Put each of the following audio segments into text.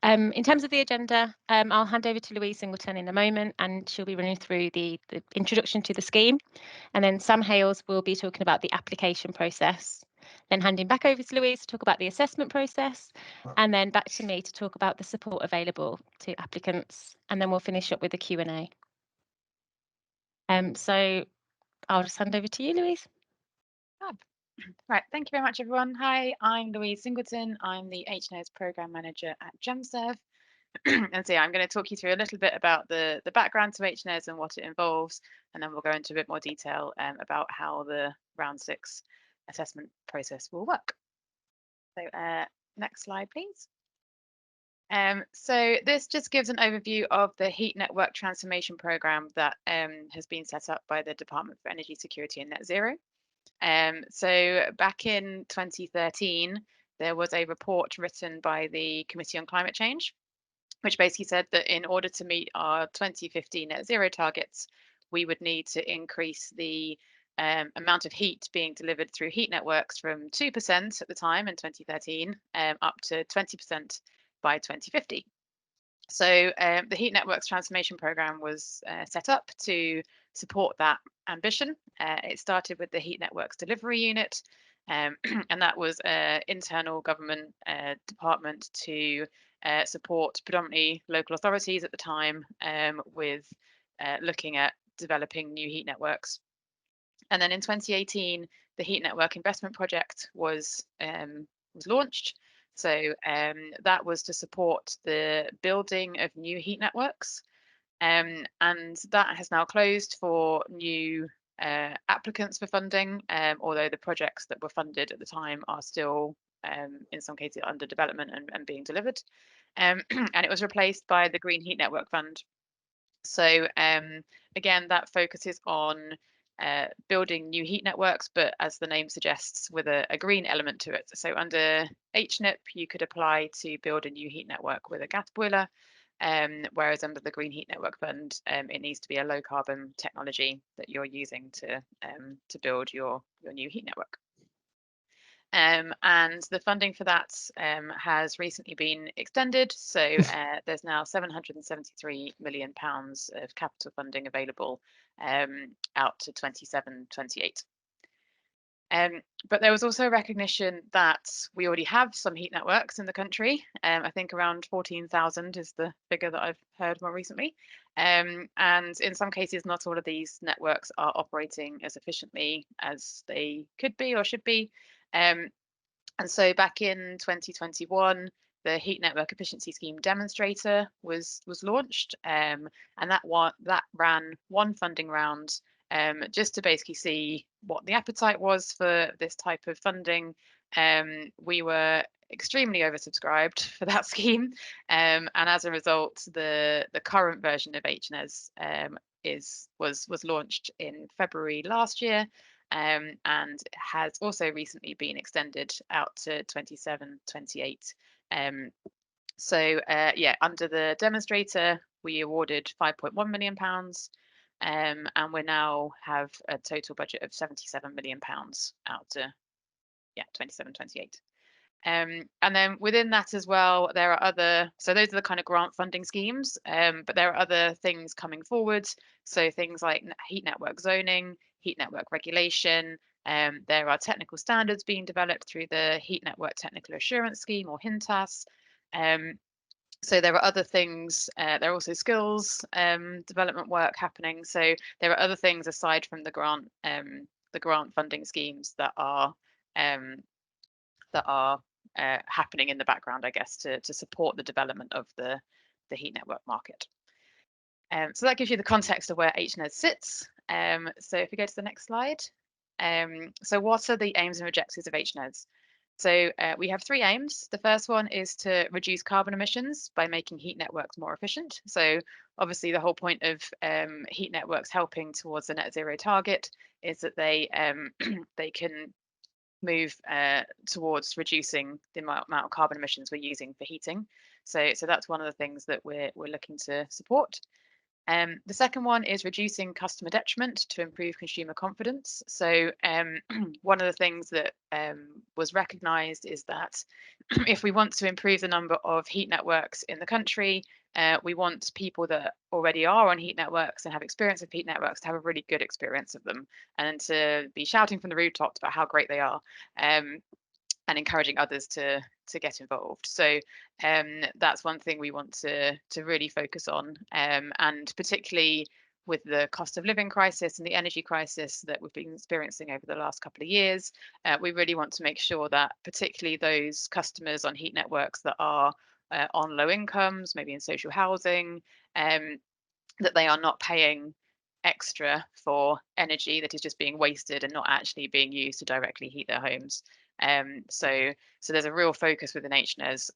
In terms of the agenda, I'll hand over to Louise Singleton in a moment, and she'll be running through the introduction to the scheme. And then Sam Hales will be talking about the application process, then handing back over to Louise to talk about the assessment process, and then back to me to talk about the support available to applicants. And then we'll finish up with a Q&A. So I'll just hand over to you, Louise. Right, thank you very much, everyone. Hi, I'm Louise Singleton. I'm the HNES Programme Manager at GemServe. And so I'm going to talk you through a little bit about the background to HNES and what it involves, and then we'll go into a bit more detail about how the round 6 assessment process will work. So next slide, please. So this just gives an overview of the heat network transformation programme that has been set up by the Department for Energy Security and Net Zero. So back in 2013, there was a report written by the Committee on Climate Change, which basically said that in order to meet our 2050 net zero targets, we would need to increase the amount of heat being delivered through heat networks from 2% at the time in 2013 up to 20% by 2050. So the Heat Networks Transformation Programme was set up to support that ambition. It started with the Heat Networks Delivery Unit, and that was an internal government department to support predominantly local authorities at the time with looking at developing new heat networks. And then in 2018, the Heat Network Investment Project was launched. So that was to support the building of new heat networks. And that has now closed for new applicants for funding, although the projects that were funded at the time are still, in some cases, under development and being delivered. And it was replaced by the Green Heat Network Fund. So again, that focuses on building new heat networks, but as the name suggests, with a green element to it. So under HNIP, you could apply to build a new heat network with a gas boiler, whereas under the Green Heat Network Fund, it needs to be a low carbon technology that you're using to build your new heat network. And the funding for that has recently been extended. So there's now £773 million of capital funding available out to 27-28. But there was also a recognition that we already have some heat networks in the country. I think around 14,000 is the figure that I've heard more recently. And in some cases, not all of these networks are operating as efficiently as they could be or should be. And so back in 2021, the Heat Network Efficiency Scheme Demonstrator was launched, and that ran one funding round just to basically see what the appetite was for this type of funding. We were extremely oversubscribed for that scheme, and as a result, the current version of HNES was launched in February last year. And has also recently been extended out to 27-28. So yeah, under the demonstrator, we awarded £5.1 million, and we now have a total budget of £77 million out to 27-28. And then within that as well, there are other, so those are the kind of grant funding schemes, but there are other things coming forward. So things like heat network zoning, heat network regulation. There are technical standards being developed through the Heat Network Technical Assurance Scheme, or HNTAS. So there are other things, there are also skills development work happening. So there are other things aside from the grant funding schemes that are happening in the background, I guess, to support the development of the heat network market. So that gives you the context of where HNES sits. So if we go to the next slide. So what are the aims and objectives of HNES? So we have 3 aims. The first one is to reduce carbon emissions by making heat networks more efficient. So obviously the whole point of heat networks helping towards the net zero target is that they can move towards reducing the amount of carbon emissions we're using for heating. So that's one of the things that we're looking to support. The second one is reducing customer detriment to improve consumer confidence. So one of the things that was recognised is that if we want to improve the number of heat networks in the country, we want people that already are on heat networks and have experience of heat networks to have a really good experience of them and to be shouting from the rooftops about how great they are. And encouraging others to get involved. So that's one thing we want to really focus on, and particularly with the cost of living crisis and the energy crisis that we've been experiencing over the last couple of years, we really want to make sure that particularly those customers on heat networks that are on low incomes, maybe in social housing, that they are not paying extra for energy that is just being wasted and not actually being used to directly heat their homes. So there's a real focus within HNES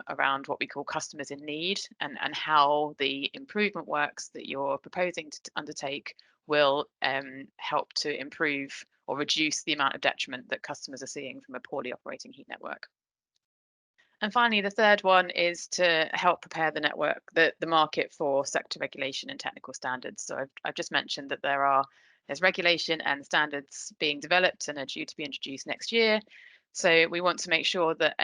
around what we call customers in need, and how the improvement works that you're proposing to undertake will help to improve or reduce the amount of detriment that customers are seeing from a poorly operating heat network. And finally, the third one is to help prepare the network, the market for sector regulation and technical standards. So I've just mentioned that there's regulation and standards being developed and are due to be introduced next year. So we want to make sure that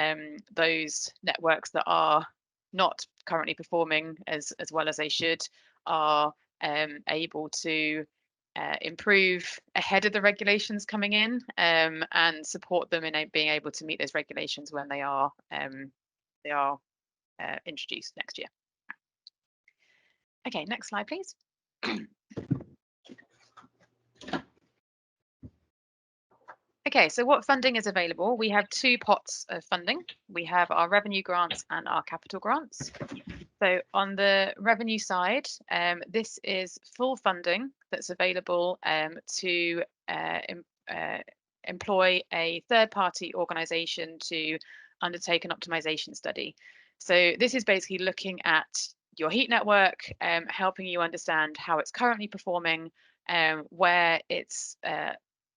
those networks that are not currently performing as well as they should are able to improve ahead of the regulations coming in, and support them in being able to meet those regulations when they are introduced next year. Okay, next slide, please. Okay, so what funding is available? We have two pots of funding. We have our revenue grants and our capital grants. So on the revenue side, this is full funding that's available to employ a third-party organisation to undertake an optimization study. So this is basically looking at your heat network, helping you understand how it's currently performing, where it's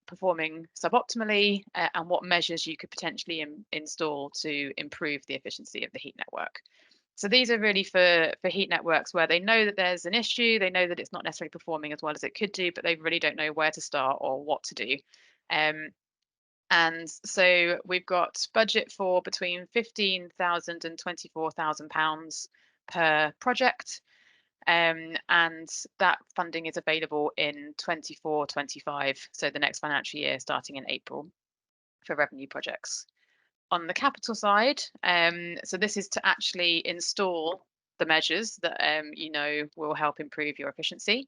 performing suboptimally, and what measures you could potentially install to improve the efficiency of the heat network. So these are really for heat networks where they know that there's an issue, they know that it's not necessarily performing as well as it could do, but they really don't know where to start or what to do. And so we've got budget for between £15,000 and £24,000 per project. And that funding is available in 24-25, so the next financial year starting in April, for revenue projects. On the capital side, so this is to actually install the measures that will help improve your efficiency.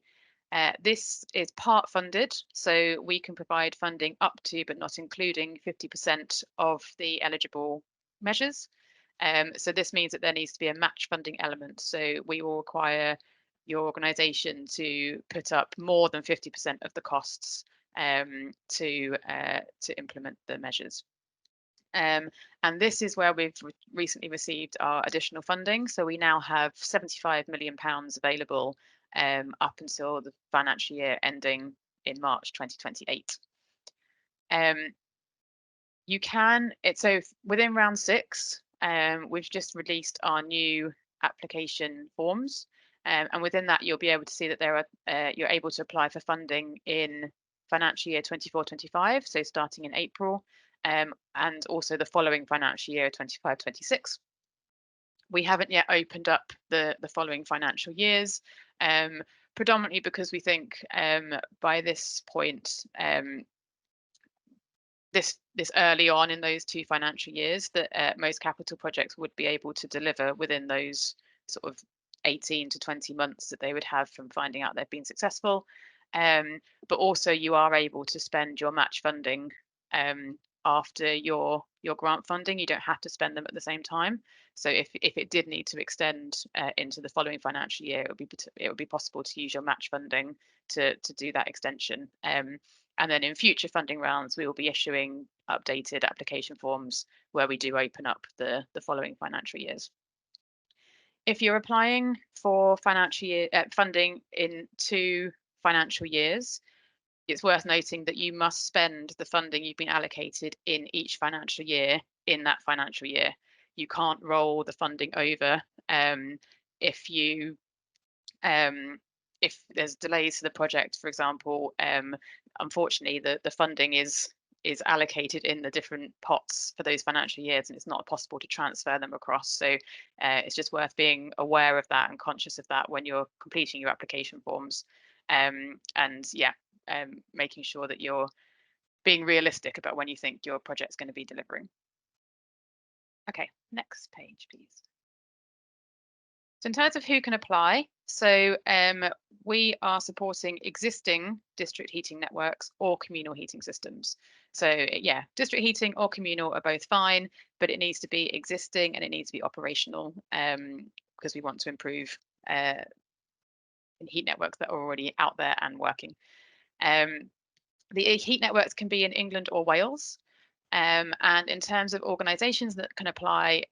This is part funded, so we can provide funding up to but not including 50% of the eligible measures. So this means that there needs to be a match funding element. So we will require your organisation to put up more than 50% of the costs to implement the measures. And this is where we've recently received our additional funding. So we now have £75 million available up until the financial year ending in March 2028. So within round 6, we've just released our new application forms, and within that you'll be able to see that you're able to apply for funding in financial year 24-25, so starting in April, and also the following financial year 25-26. We haven't yet opened up the following financial years, predominantly because we think by this point, this early on in those 2 financial years, that most capital projects would be able to deliver within those sort of 18 to 20 months that they would have from finding out they've been successful. But also you are able to spend your match funding after your grant funding. You don't have to spend them at the same time. So if it did need to extend into the following financial year, it would be possible to use your match funding to do that extension. And then in future funding rounds, we will be issuing updated application forms where we do open up the following financial years. If you're applying for financial year funding in 2 financial years, it's worth noting that you must spend the funding you've been allocated in each financial year in that financial year. You can't roll the funding over if if there's delays to the project, for example, unfortunately the funding is allocated in the different pots for those financial years, and it's not possible to transfer them across. So it's just worth being aware of that and conscious of that when you're completing your application forms, and yeah, making sure that you're being realistic about when you think your project's going to be delivering. Okay, next page, please. So in terms of who can apply, so we are supporting existing district heating networks or communal heating systems. So yeah, district heating or communal are both fine, but it needs to be existing and it needs to be operational, because we want to improve heat networks that are already out there and working. The heat networks can be in England or Wales. And in terms of organisations that can apply,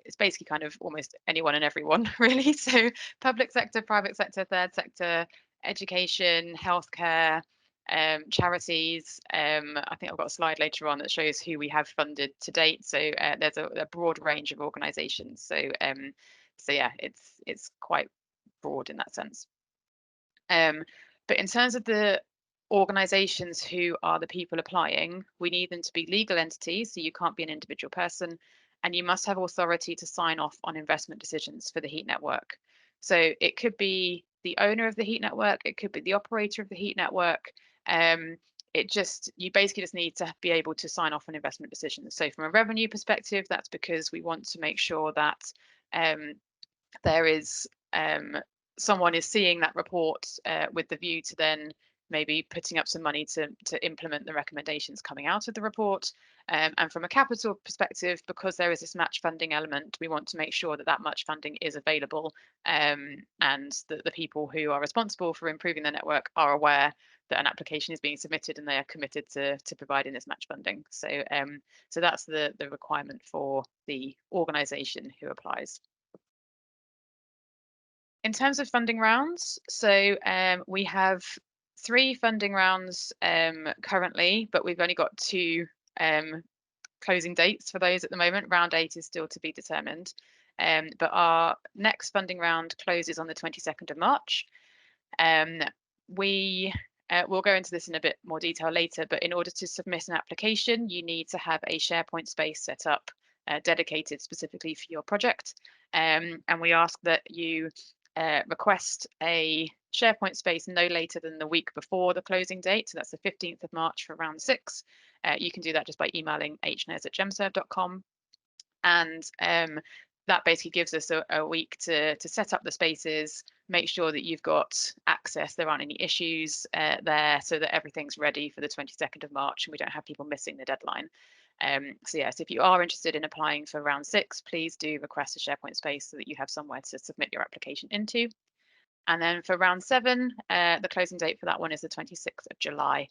it's basically kind of almost anyone and everyone, really. So public sector, private sector, third sector, education, healthcare, charities. I think I've got a slide later on that shows who we have funded to date. So there's a broad range of organisations. So yeah, it's quite broad in that sense. But in terms of the organisations who are the people applying, we need them to be legal entities, so you can't be an individual person, and you must have authority to sign off on investment decisions for the heat network. So it could be the owner of the heat network, it could be the operator of the heat network. You basically just need to be able to sign off on investment decisions. So from a revenue perspective, that's because we want to make sure that there is someone is seeing that report with the view to then maybe putting up some money to implement the recommendations coming out of the report. And from a capital perspective, because there is this match funding element, we want to make sure that that much funding is available, and that the people who are responsible for improving the network are aware that an application is being submitted and they are committed to providing this match funding. So so that's the requirement for the organisation who applies. In terms of funding rounds, so we have 3 funding rounds currently, but we've only got 2 closing dates for those at the moment. Round 8 is still to be determined. But our next funding round closes on the 22nd of March. We'll go into this in a bit more detail later, but in order to submit an application, you need to have a SharePoint space set up dedicated specifically for your project. And we ask that you request a SharePoint space no later than the week before the closing date. So that's the 15th of March for round 6. You can do that just by emailing hnes@gemserve.com. And that basically gives us a week to set up the spaces, make sure that you've got access, there aren't any issues there, so that everything's ready for the 22nd of March and we don't have people missing the deadline. So yes, if you are interested in applying for round 6, please do request a SharePoint space so that you have somewhere to submit your application into. And then for round 7, the closing date for that one is the 26th of July.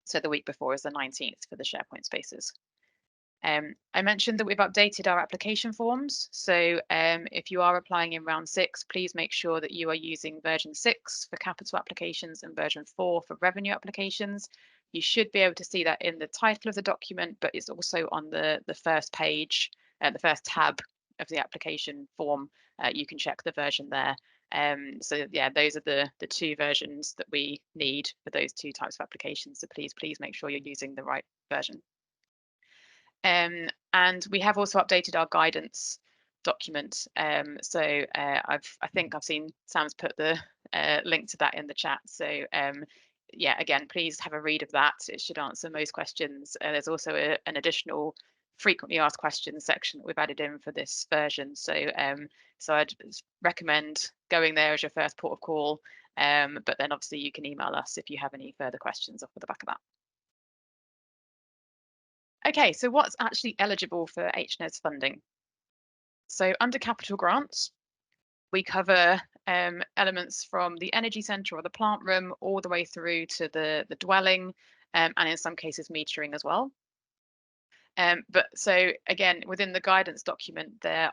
So the week before is the 19th for the SharePoint spaces. I mentioned that we've updated our application forms. So if you are applying in round 6, please make sure that you are using version 6 for capital applications and version 4 for revenue applications. You should be able to see that in the title of the document, but it's also on the first page, the first tab of the application form. You can check the version there. So yeah, those are the 2 versions that we need for those 2 types of applications. So please make sure you're using the right version. And we have also updated our guidance document. So I think I've seen Sam's put the link to that in the chat. So yeah, again, please have a read of that. It should answer most questions. There's also an additional frequently asked questions section that we've added in for this version. So so I'd recommend going there as your first port of call. But then obviously you can email us if you have any further questions off the back of that. Okay, so what's actually eligible for HNES funding? So under capital grants, we cover elements from the energy centre or the plant room all the way through to the dwelling, and in some cases metering as well. But so again, within the guidance document, there's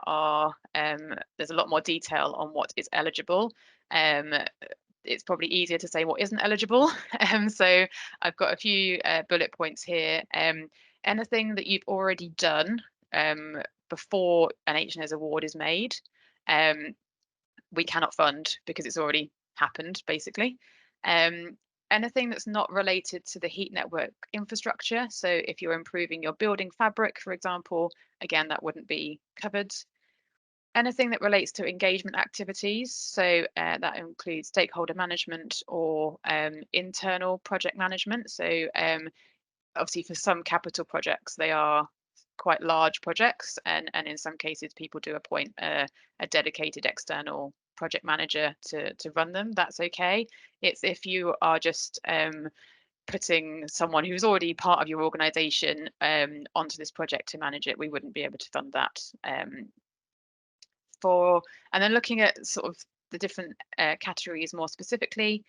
a lot more detail on what is eligible. It's probably easier to say what isn't eligible. So I've got a few bullet points here. Anything that you've already done before an HNES award is made, we cannot fund because it's already happened, basically. Um, Anything that's not related to the heat network infrastructure, so if you're improving your building fabric, for example, again, that wouldn't be covered. Anything that relates to engagement activities, so that includes stakeholder management or internal project management. So obviously for some capital projects, they are quite large projects, and in some cases people do appoint a dedicated external project manager to run them. That's okay. It's if you are just putting someone who's already part of your organization onto this project to manage it, we wouldn't be able to fund that. And then looking at sort of the different categories more specifically,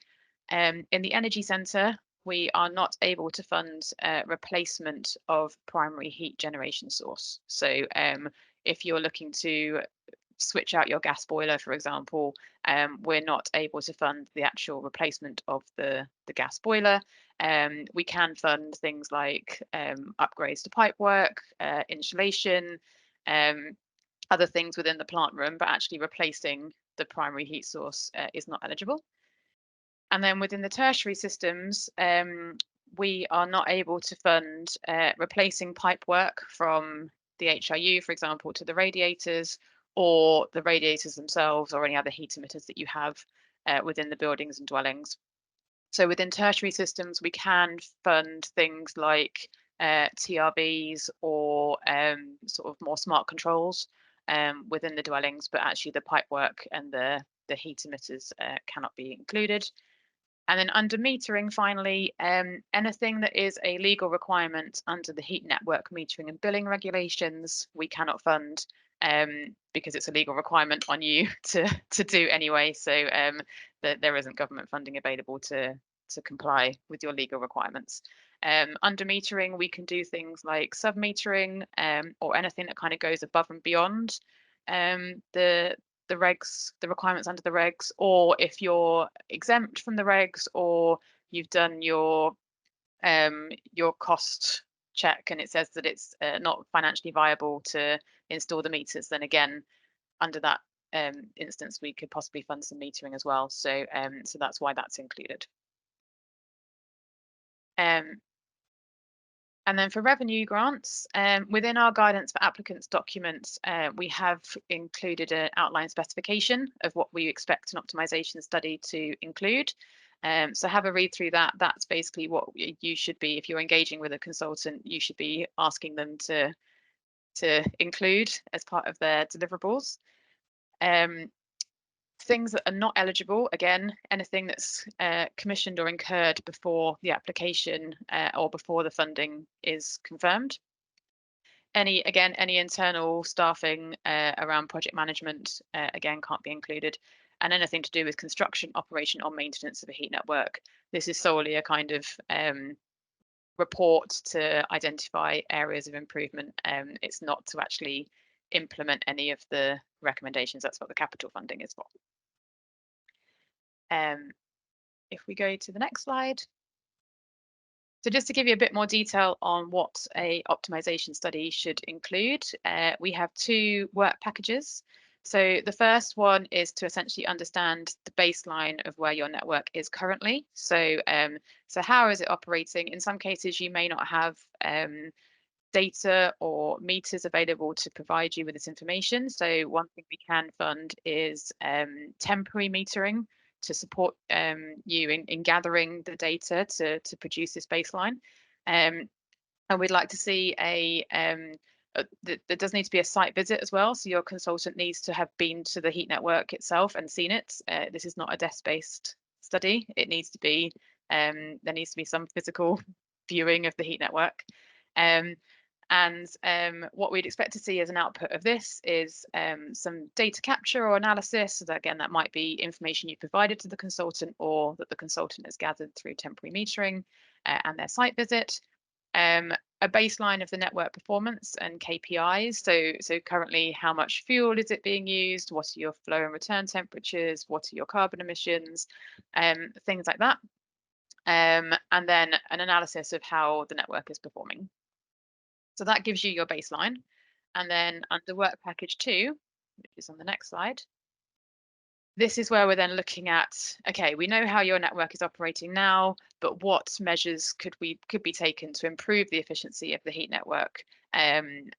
in the energy centre, we are not able to fund replacement of primary heat generation source. So if you're looking to switch out your gas boiler, for example, we're not able to fund the actual replacement of the gas boiler. We can fund things like upgrades to pipework, insulation, other things within the plant room, but actually replacing the primary heat source is not eligible. And then within the tertiary systems, we are not able to fund replacing pipework from the HRU, for example, to the radiators, or the radiators themselves, or any other heat emitters that you have within the buildings and dwellings. So within tertiary systems, we can fund things like TRVs or sort of more smart controls within the dwellings, but actually the pipework and the heat emitters cannot be included. And then under metering, finally, anything that is a legal requirement under the heat network metering and billing regulations, we cannot fund because it's a legal requirement on you to do anyway. So there isn't government funding available to comply with your legal requirements. Under metering, we can do things like sub-metering or anything that kind of goes above and beyond the regs, the requirements under the regs, or if you're exempt from the regs, or you've done your cost check and it says that it's not financially viable to install the meters, then again, under that instance, we could possibly fund some metering as well. So so that's why that's included. And then for revenue grants, within our guidance for applicants documents, we have included an outline specification of what we expect an optimization study to include. So have a read through that. That's basically what you should be, if you're engaging with a consultant, you should be asking them to include as part of their deliverables. Things that are not eligible, again, anything that's commissioned or incurred before the application or before the funding is confirmed. Any internal staffing around project management, again, can't be included. And anything to do with construction, operation, or maintenance of a heat network. This is solely a kind of report to identify areas of improvement. It's not to actually implement any of the recommendations. That's what the capital funding is for. If we go to the next slide. So just to give you a bit more detail on what a optimization study should include, we have two work packages. So the first one is to essentially understand the baseline of where your network is currently. So so how is it operating? In some cases, you may not have data or meters available to provide you with this information. So one thing we can fund is temporary metering to support you in gathering the data to produce this baseline. And we'd like to see there does need to be a site visit as well. So your consultant needs to have been to the heat network itself and seen it. This is not a desk-based study. It needs to be, there needs to be some physical viewing of the heat network. And what we'd expect to see as an output of this is some data capture or analysis. So that, again, that might be information you provided to the consultant or that the consultant has gathered through temporary metering and their site visit. A baseline of the network performance and KPIs. So currently, how much fuel is it being used? What are your flow and return temperatures? What are your carbon emissions? Things like that. And then an analysis of how the network is performing. So that gives you your baseline. And then under work package 2, which is on the next slide, this is where we're then looking at, okay, we know how your network is operating now, but what measures could be taken to improve the efficiency of the heat network? And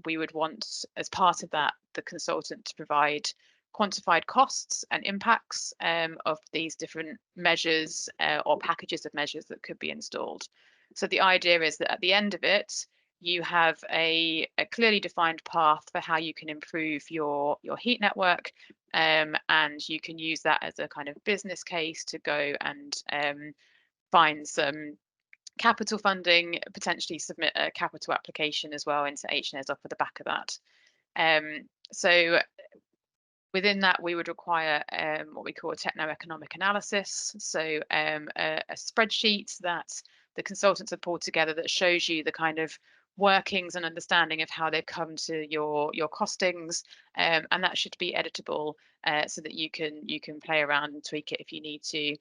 we would want, as part of that, the consultant to provide quantified costs and impacts of these different measures or packages of measures that could be installed. So the idea is that at the end of it, you have a clearly defined path for how you can improve your heat network, and you can use that as a kind of business case to go and find some capital funding, potentially submit a capital application as well into HNES off of the back of that. So within that, we would require what we call a techno-economic analysis. So a spreadsheet that the consultants have pulled together that shows you the kind of workings and understanding of how they've come to your costings, and that should be editable so that you can play around and tweak it if you need to.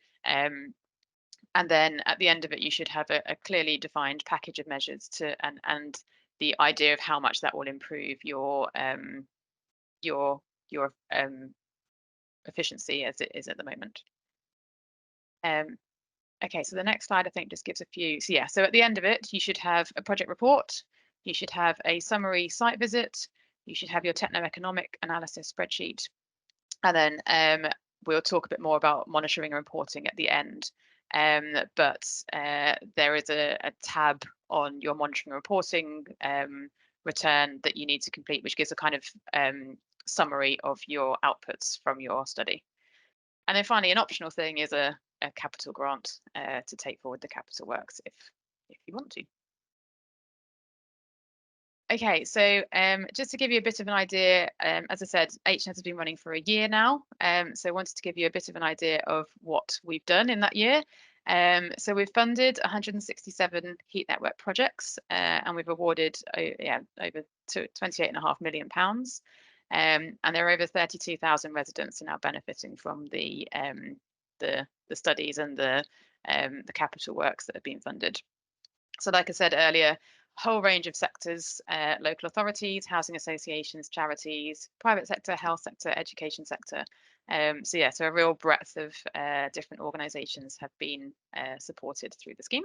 And then at the end of it, you should have a clearly defined package of measures to and the idea of how much that will improve your efficiency as it is at the moment. Okay, so the next slide I think just gives a few. So yeah, so at the end of it, you should have a project report, you should have a summary site visit, you should have your techno-economic analysis spreadsheet, and then we'll talk a bit more about monitoring and reporting at the end. But there is a tab on your monitoring and reporting return that you need to complete, which gives a kind of summary of your outputs from your study. And then finally, an optional thing is a capital grant to take forward the capital works if you want to. Okay, so just to give you a bit of an idea, as I said, HNES has been running for a year now, so I wanted to give you a bit of an idea of what we've done in that year. So we've funded 167 heat network projects, and we've awarded over £28.5 million. And there are over 32,000 residents are now benefiting from the studies and the capital works that have been funded. So like I said earlier, whole range of sectors, local authorities, housing associations, charities, private sector, health sector, education sector. So a real breadth of different organisations have been supported through the scheme.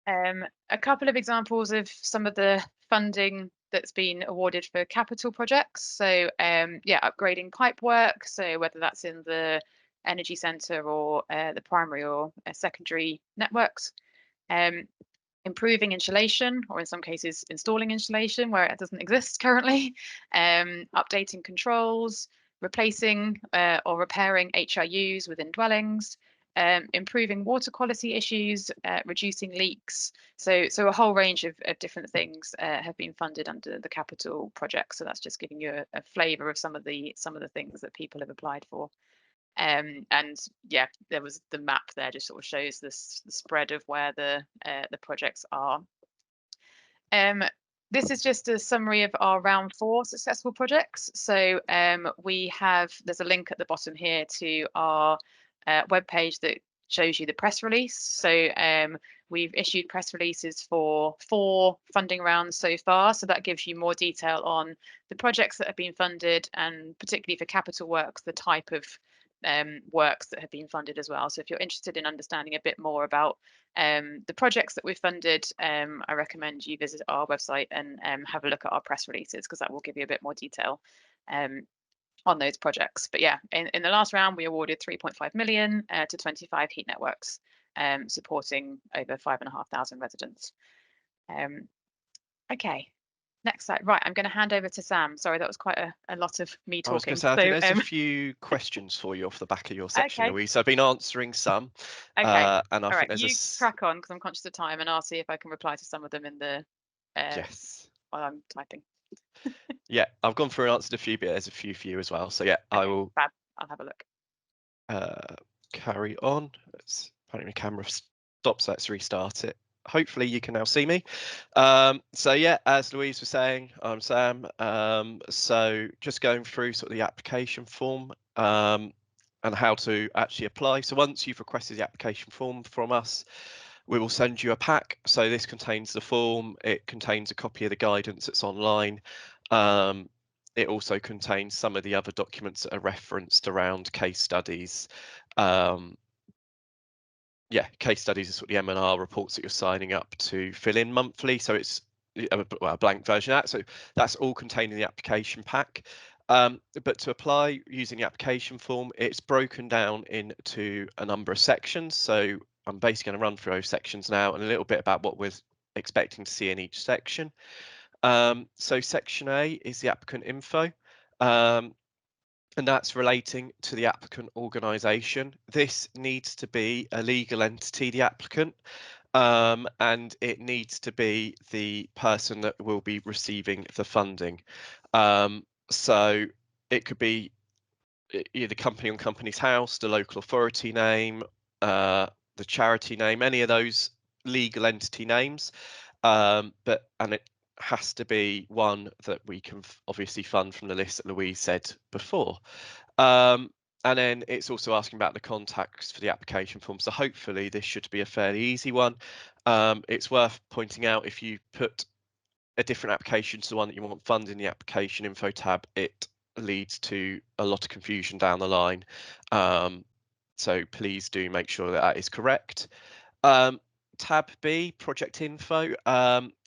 A couple of examples of some of the funding that's been awarded for capital projects. So upgrading pipe work. So whether that's in the energy centre or the primary or secondary networks. Improving insulation, or in some cases installing insulation where it doesn't exist currently. Updating controls, replacing or repairing HRUs within dwellings. Improving water quality issues, reducing leaks. So a whole range of different things have been funded under the capital project. So that's just giving you a flavour of some of the things that people have applied for. And yeah, there was the map there just sort of shows the spread of where the projects are. This is just a summary of our round 4 successful projects. So there's a link at the bottom here to our webpage that shows you the press release. So we've issued press releases for 4 funding rounds so far. So that gives you more detail on the projects that have been funded, and particularly for capital works, the type of works that have been funded as well. So if you're interested in understanding a bit more about the projects that we've funded, I recommend you visit our website and have a look at our press releases, because that will give you a bit more detail on those projects. But yeah, in the last round, we awarded 3.5 million to 25 heat networks, supporting over 5,500 residents. Okay. Next slide. Right, I'm going to hand over to Sam. Sorry, that was quite a lot of me talking. I was going to say, I think there's a few questions for you off the back of your section, okay. Louise. I've been answering some. Okay. And I All think right, you crack on, because I'm conscious of time, and I'll see if I can reply to some of them in the yes, while I'm typing. Yeah, I've gone through and answered a few, but there's a few for you as well. So yeah, Okay, I will. Fab. I'll have a look. Carry on. Apparently, the camera stopped, so let's restart it. Hopefully you can now see me. So yeah, as Louise was saying, I'm Sam. So just going through sort of the application form and how to actually apply. So once you've requested the application form from us, we will send you a pack. So this contains the form, it contains a copy of the guidance that's online. it also contains some of the other documents that are referenced around case studies. Yeah, case studies is what the M&R reports that you're signing up to fill in monthly. So it's a blank version of that. So that's all contained in the application pack. But to apply using the application form, it's broken down into a number of sections. So I'm basically going to run through those sections now and a little bit about what we're expecting to see in each section. So section A is the applicant info. And that's relating to the applicant organisation. This needs to be a legal entity, the applicant, and it needs to be the person that will be receiving the funding. So it could be either company on company's house, the local authority name, the charity name, any of those legal entity names, and it has to be one that we can obviously fund from the list that Louise said before. And then it's also asking about the contacts for the application form. So hopefully this should be a fairly easy one. It's worth pointing out if you put a different application to the one that you want funded in the application info tab, it leads to a lot of confusion down the line. So please do make sure that that is correct. Tab B, project info.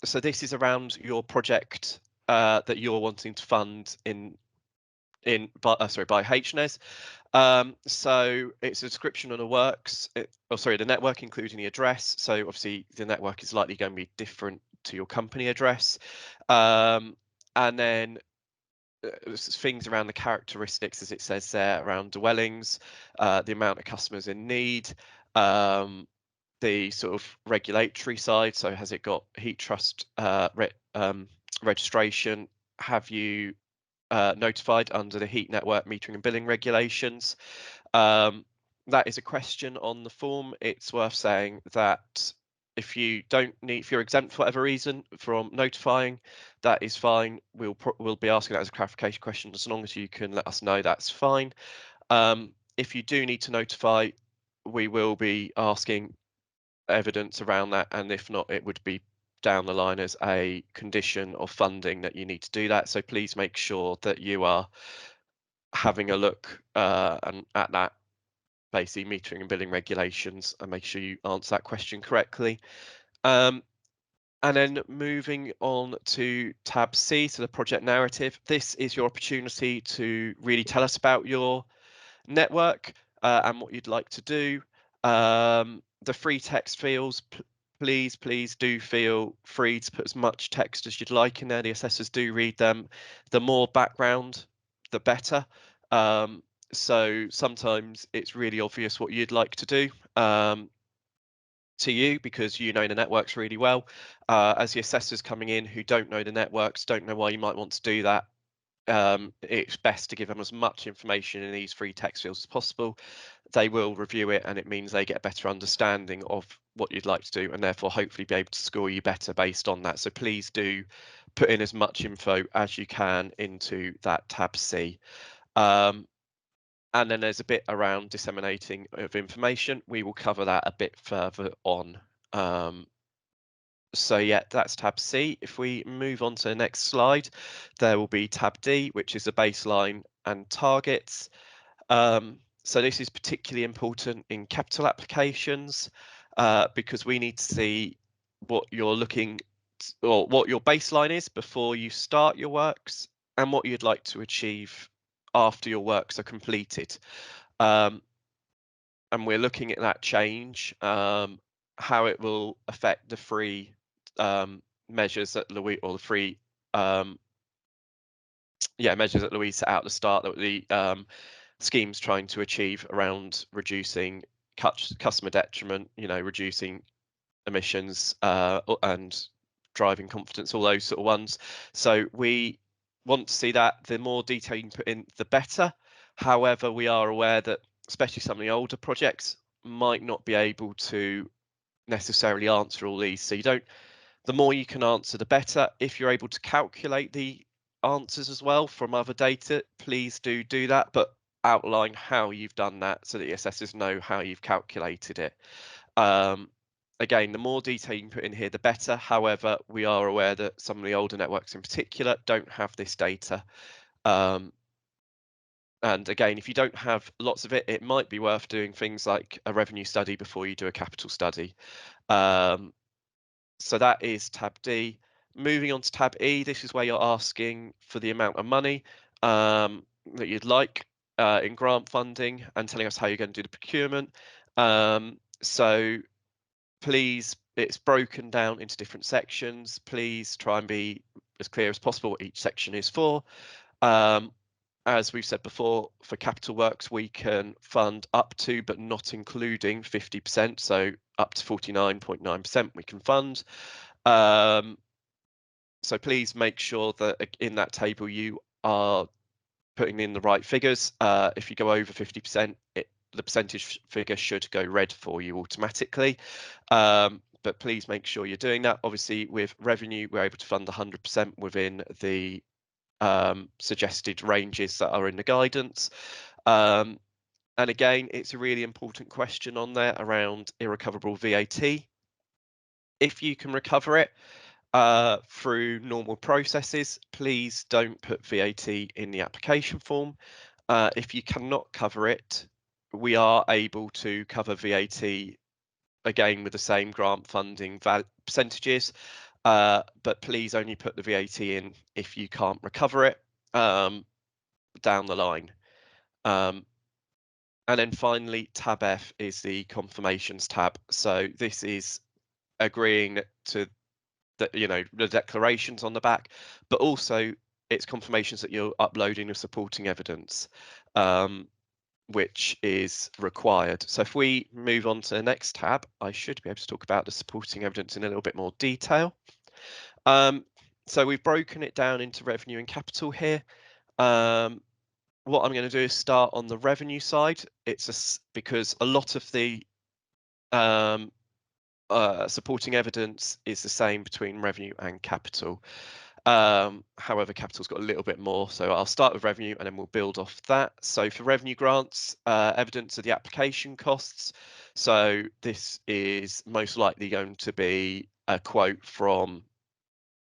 So this is around your project that you're wanting to fund by HNES. So it's a description of the works, the network, including the address. So obviously the network is likely going to be different to your company address. And then things around the characteristics, as it says there, around dwellings, the amount of customers in need, the sort of regulatory side. So has it got heat trust registration? Have you notified under the heat network metering and billing regulations? That is a question on the form. It's worth saying that if you're exempt for whatever reason from notifying, that is fine. We'll be asking that as a clarification question. As long as you can let us know, that's fine. If you do need to notify, we will be asking evidence around that, and if not, it would be down the line as a condition of funding that you need to do that. So please make sure that you are having a look at that, basically metering and billing regulations, and make sure you answer that question correctly. And then moving on to tab C, so the project narrative. This is your opportunity to really tell us about your network and what you'd like to do. The free text fields, please do feel free to put as much text as you'd like in there. The assessors do read them. The more background, the better. So sometimes it's really obvious what you'd like to do to you because you know the networks really well. As the assessors coming in who don't know the networks, don't know why you might want to do that, it's best to give them as much information in these free text fields as possible. They will review it, and it means they get a better understanding of what you'd like to do, and therefore hopefully be able to score you better based on that. So please do put in as much info as you can into that tab C. And then there's a bit around disseminating of information. We will cover that a bit further on. So yeah, that's tab C. If we move on to the next slide, there will be tab D, which is the baseline and targets. So this is particularly important in capital applications because we need to see what you're looking or what your baseline is before you start your works and what you'd like to achieve after your works are completed. And we're looking at that change, how it will affect the free measures that Louise, or the free measures that Louise set out at the start, that the scheme's trying to achieve around reducing customer detriment, reducing emissions and driving confidence, all those sort of ones. So we want to see that. The more detail you can put in, the better. However, we are aware that especially some of the older projects might not be able to necessarily answer all these. So the more you can answer, the better. If you're able to calculate the answers as well from other data, please do that, but outline how you've done that so that the assessors know how you've calculated it. Again, the more detail you can put in here, the better. However, we are aware that some of the older networks in particular don't have this data. And again, if you don't have lots of it, it might be worth doing things like a revenue study before you do a capital study. So that is tab D. Moving on to tab E, this is where you're asking for the amount of money that you'd like in grant funding and telling us how you're going to do the procurement. So please, it's broken down into different sections. Please try and be as clear as possible what each section is for. As we've said before, for capital works, we can fund up to, but not including 50%. So up to 49.9% we can fund. So please make sure that in that table you are putting in the right figures. If you go over 50%, the percentage figure should go red for you automatically. But please make sure you're doing that. Obviously, with revenue, we're able to fund 100% within the suggested ranges that are in the guidance. And again, it's a really important question on there around irrecoverable VAT. If you can recover it through normal processes, please don't put VAT in the application form. If you cannot cover it, we are able to cover VAT again with the same grant funding percentages, but please only put the VAT in if you can't recover it down the line. And then finally, tab F is the confirmations tab. So this is agreeing to the declarations on the back, but also it's confirmations that you're uploading the supporting evidence, which is required. So if we move on to the next tab, I should be able to talk about the supporting evidence in a little bit more detail. So we've broken it down into revenue and capital here. What I'm going to do is start on the revenue side. Because a lot of the supporting evidence is the same between revenue and capital. However, capital's got a little bit more. So I'll start with revenue and then we'll build off that. So for revenue grants, evidence of the application costs. So this is most likely going to be a quote from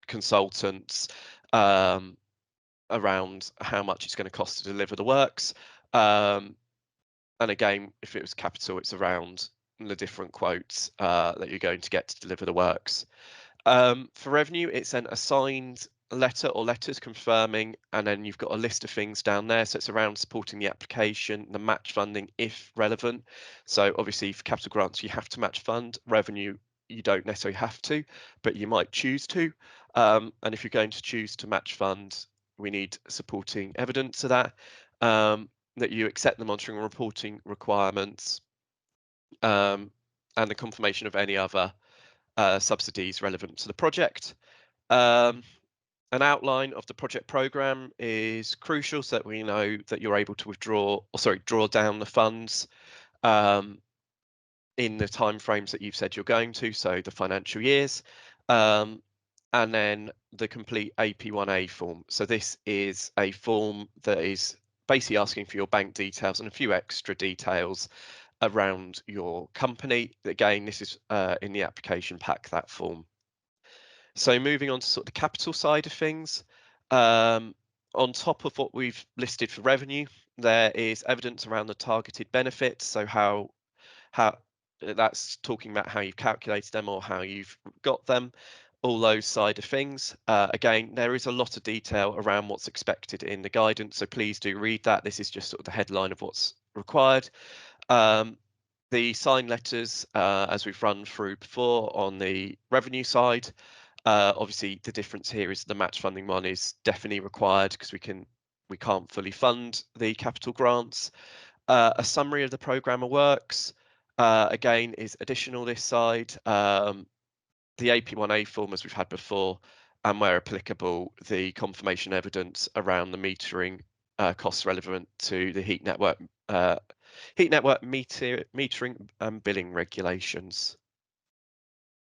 consultants around how much it's going to cost to deliver the works. And again, if it was capital, it's around the different quotes that you're going to get to deliver the works. For revenue, it's an assigned letter or letters confirming, and then you've got a list of things down there. So it's around supporting the application, the match funding if relevant. So obviously for capital grants, you have to match fund. Revenue, you don't necessarily have to, but you might choose to. And if you're going to choose to match fund, we need supporting evidence of that, that you accept the monitoring and reporting requirements, and the confirmation of any other subsidies relevant to the project. An outline of the project program is crucial so that we know that you're able to draw down the funds in the timeframes that you've said you're going to, so the financial years. And then the complete AP1A form. So this is a form that is basically asking for your bank details and a few extra details around your company. Again, this is in the application pack, that form. So moving on to sort of the capital side of things, on top of what we've listed for revenue, there is evidence around the targeted benefits. So how that's talking about how you've calculated them or how you've got them, all those side of things. Again, there is a lot of detail around what's expected in the guidance, so please do read that. This is just sort of the headline of what's required. The sign letters, as we've run through before on the revenue side, obviously the difference here is the match funding one is definitely required because we can't fully fund the capital grants. A summary of the programme of works, again, is additional this side. The AP1A form, as we've had before, and where applicable, the confirmation evidence around the metering costs relevant to the heat network metering and billing regulations.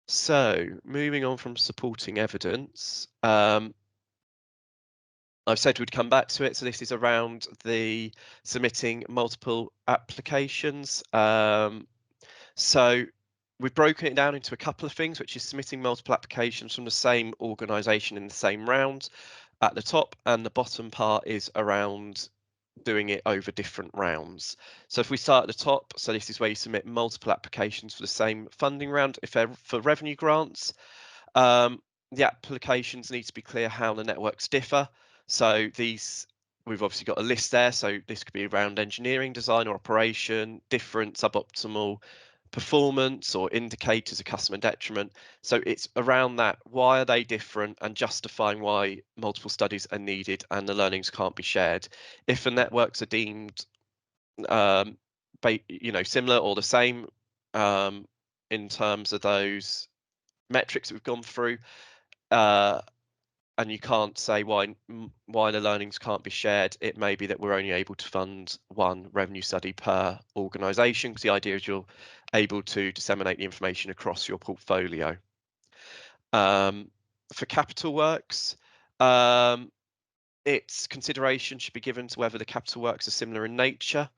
So moving on from supporting evidence, I've said we'd come back to it. So this is around the submitting multiple applications. So we've broken it down into a couple of things, which is submitting multiple applications from the same organisation in the same round. at the top, and the bottom part is around doing it over different rounds. So if we start at the top, so this is where you submit multiple applications for the same funding round. If they're for revenue grants, the applications need to be clear how the networks differ. So these, we've obviously got a list there. So this could be around engineering, design or operation, different, suboptimal performance or indicators of customer detriment. So it's around that, why are they different, and justifying why multiple studies are needed and the learnings can't be shared. If the networks are deemed similar or the same in terms of those metrics that we've gone through, and you can't say why the learnings can't be shared, it may be that we're only able to fund one revenue study per organisation, because the idea is you're able to disseminate the information across your portfolio. For capital works, its consideration should be given to whether the capital works are similar in nature,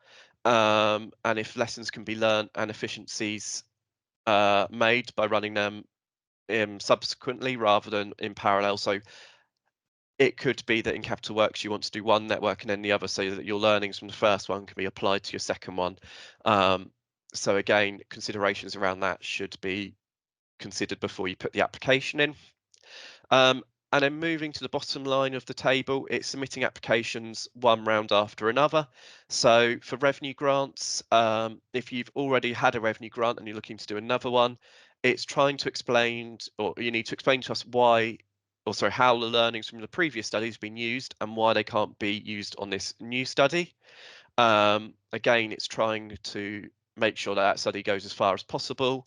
and if lessons can be learned and efficiencies made by running them subsequently rather than in parallel. So it could be that in capital works you want to do one network and then the other, so that your learnings from the first one can be applied to your second one. So again, considerations around that should be considered before you put the application in. And then moving to the bottom line of the table, it's submitting applications one round after another. So for revenue grants, if you've already had a revenue grant and you're looking to do another one, it's trying to explain, or you need to explain to us why, or sorry, how the learnings from the previous studies have been used and why they can't be used on this new study. Again, it's trying to make sure that study goes as far as possible.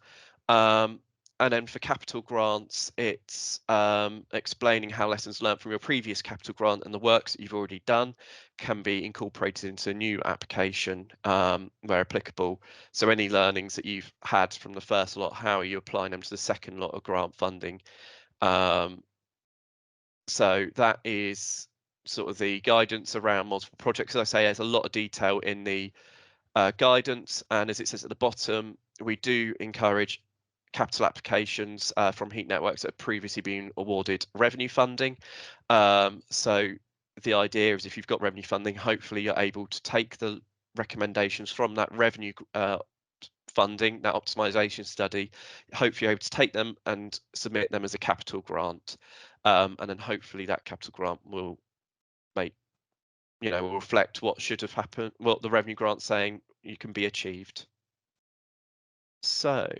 And then for capital grants, it's explaining how lessons learned from your previous capital grant and the works that you've already done can be incorporated into a new application where applicable. So any learnings that you've had from the first lot, how are you applying them to the second lot of grant funding? So that is sort of the guidance around multiple projects. As I say, there's a lot of detail in the guidance, and as it says at the bottom, we do encourage capital applications from heat networks that have previously been awarded revenue funding. So the idea is if you've got revenue funding, hopefully you're able to take the recommendations from that revenue funding, that optimization study, hopefully you're able to take them and submit them as a capital grant. And then hopefully that capital grant will will reflect what should have happened, what the revenue grant's saying you can be achieved. So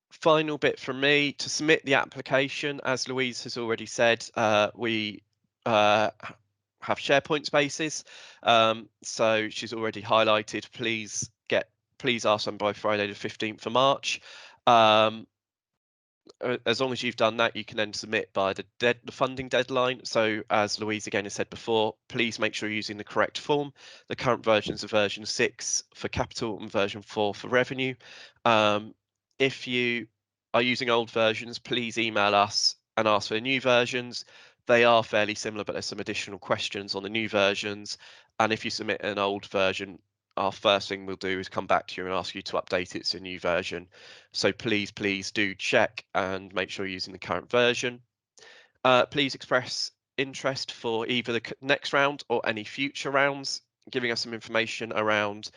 final bit from me, to submit the application, as Louise has already said, we have SharePoint spaces. So she's already highlighted, please ask them by Friday the 15th of March. As long as you've done that, you can then submit by the funding deadline. So as Louise again has said before, please make sure you're using the correct form. The current versions are version 6 for capital and version 4 for revenue. If you are using old versions, please email us and ask for the new versions. They are fairly similar, but there's some additional questions on the new versions. And if you submit an old version, our first thing we'll do is come back to you and ask you to update it to a new version. So please do check and make sure you're using the current version. Please express interest for either the next round or any future rounds, giving us some information around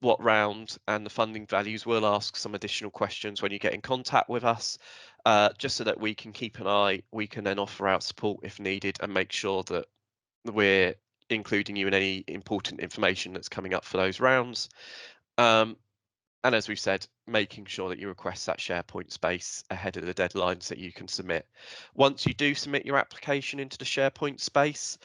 what round and the funding values. We'll ask some additional questions when you get in contact with us, just so that we can keep an eye, we can then offer out support if needed and make sure that we're including you in any important information that's coming up for those rounds. And as we've said, making sure that you request that SharePoint space ahead of the deadline so that you can submit. Once you do submit your application into the SharePoint space,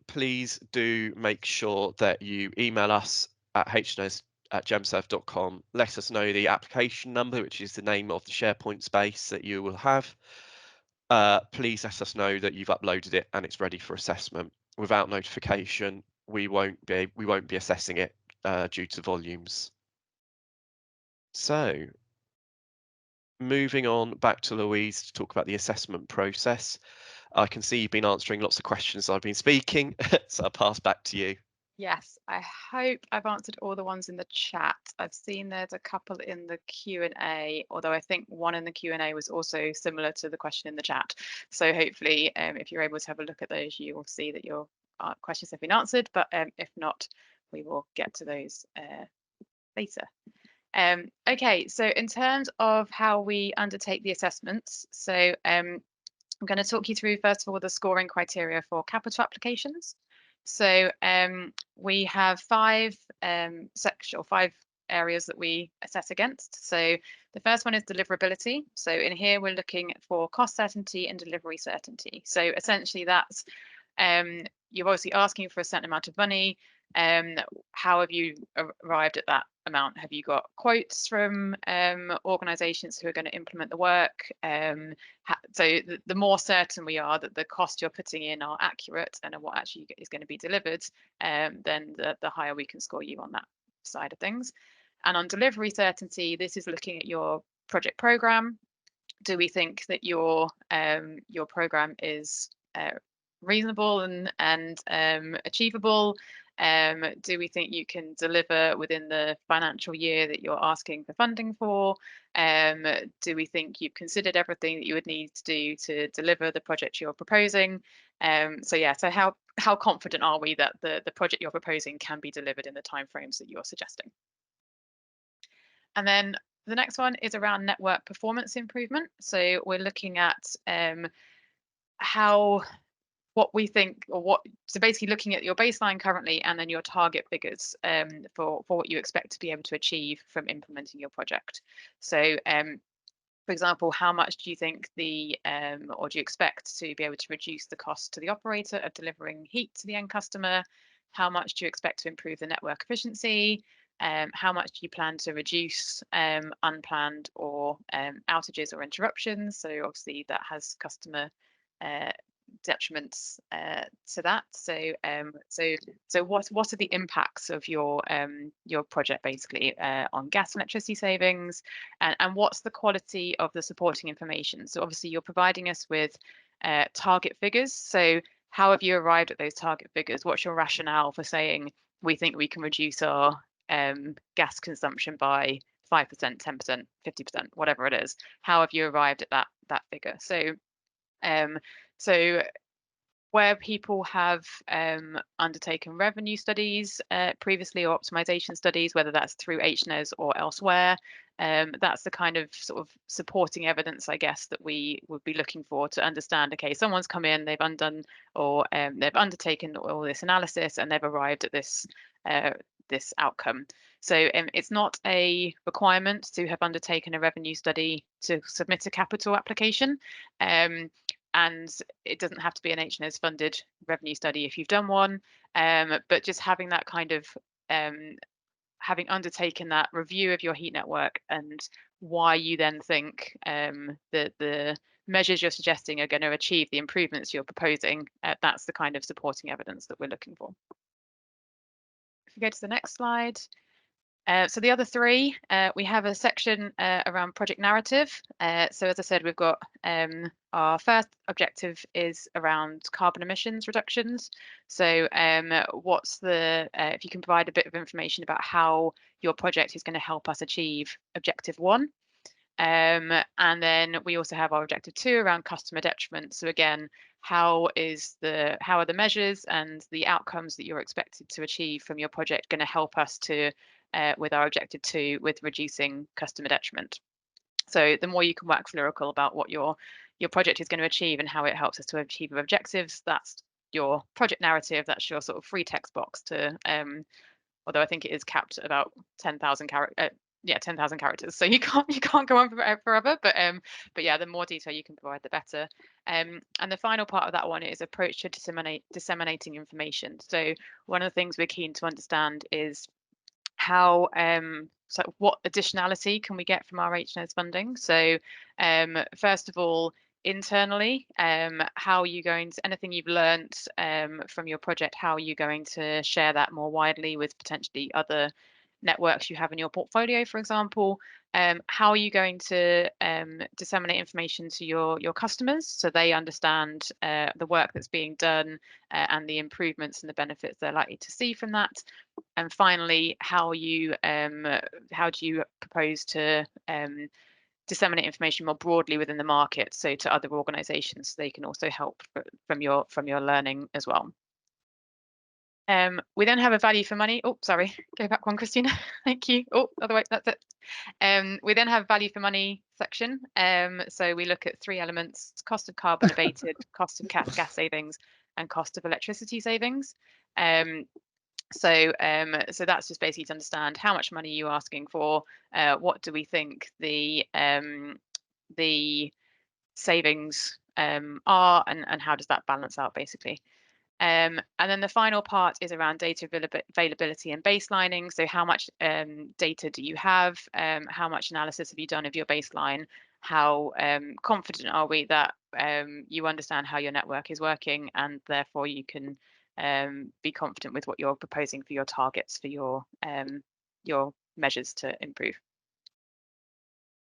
please do make sure that you email us at hnes@gemserve.com. Let us know the application number, which is the name of the SharePoint space that you will have. Please let us know that you've uploaded it and it's ready for assessment. Without notification, we won't be assessing it due to volumes. So moving on back to Louise to talk about the assessment process. I can see you've been answering lots of questions I've been speaking, so I'll pass back to you. Yes, I hope I've answered all the ones in the chat. I've seen there's a couple in the Q&A, although I think one in the Q&A was also similar to the question in the chat. So hopefully, if you're able to have a look at those, you will see that your questions have been answered. But if not, we will get to those later. Okay, so in terms of how we undertake the assessments, so I'm going to talk you through, first of all, the scoring criteria for capital applications. So we have five areas that we assess against. So the first one is deliverability. So in here, we're looking for cost certainty and delivery certainty. So essentially that's you're obviously asking for a certain amount of money. How have you arrived at that amount? Have you got quotes from organisations who are going to implement the work? So the more certain we are that the cost you're putting in are accurate and are what actually is going to be delivered, then the higher we can score you on that side of things. And on delivery certainty, this is looking at your project program. Do we think that your program is reasonable and achievable? Do we think you can deliver within the financial year that you're asking for funding for? Do we think you've considered everything that you would need to do to deliver the project you're proposing? So how confident are we that the project you're proposing can be delivered in the timeframes that you're suggesting? And then the next one is around network performance improvement. So we're looking at what we think, so basically looking at your baseline currently and then your target figures for what you expect to be able to achieve from implementing your project. So for example, how much do you think or do you expect to be able to reduce the cost to the operator of delivering heat to the end customer? How much do you expect to improve the network efficiency? How much do you plan to reduce unplanned or outages or interruptions? So obviously that has customer detriments to that. So what are the impacts of your project basically on gas and electricity savings, and what's the quality of the supporting information? So obviously you're providing us with target figures. So how have you arrived at those target figures? What's your rationale for saying we think we can reduce our gas consumption by 5%, 10%, 50%, whatever it is? How have you arrived at that figure? So where people have undertaken revenue studies previously or optimization studies, whether that's through HNES or elsewhere, that's the kind of sort of supporting evidence, I guess, that we would be looking for to understand, okay, someone's come in, they've undone or they've undertaken all this analysis and they've arrived at this outcome. So it's not a requirement to have undertaken a revenue study to submit a capital application. And it doesn't have to be an HNES funded revenue study if you've done one, but just having that kind of having undertaken that review of your heat network and why you then think that the measures you're suggesting are going to achieve the improvements you're proposing, that's the kind of supporting evidence that we're looking for. If we go to the next slide. So the other three, we have a section around project narrative. So as I said, we've got our first objective is around carbon emissions reductions. So what's if you can provide a bit of information about how your project is going to help us achieve objective 1. And then we also have our objective 2 around customer detriment. So again, how are the measures and the outcomes that you're expected to achieve from your project going to help us to with our objective 2 with reducing customer detriment? So the more you can wax lyrical about what your project is going to achieve and how it helps us to achieve our objectives, that's your project narrative. That's your sort of free text box to although I think it is capped at about 10,000 characters. 10,000 characters. So you can't go on forever, but yeah, the more detail you can provide, the better. And the final part of that one is approach to disseminating information. So one of the things we're keen to understand is how so what additionality can we get from our HNES funding? So first of all, internally, how are you going to, anything you've learnt from your project, how are you going to share that more widely with potentially other networks you have in your portfolio, for example. How are you going to disseminate information to your customers so they understand the work that's being done and the improvements and the benefits they're likely to see from that? And finally, how do you propose to disseminate information more broadly within the market, so to other organisations, so they can also help from your learning as well. We then have a value for money. Oh, sorry, go back one, Christina. Thank you. Oh, other way, that's it. We then have value for money section. So we look at 3 elements: cost of carbon abated, cost of gas savings, and cost of electricity savings. So that's just basically to understand how much money you're asking for, what do we think the savings are, and how does that balance out, basically. And then the final part is around data availability and baselining. So how much data do you have? How much analysis have you done of your baseline? How confident are we that you understand how your network is working, and therefore you can be confident with what you're proposing for your targets, for your measures to improve.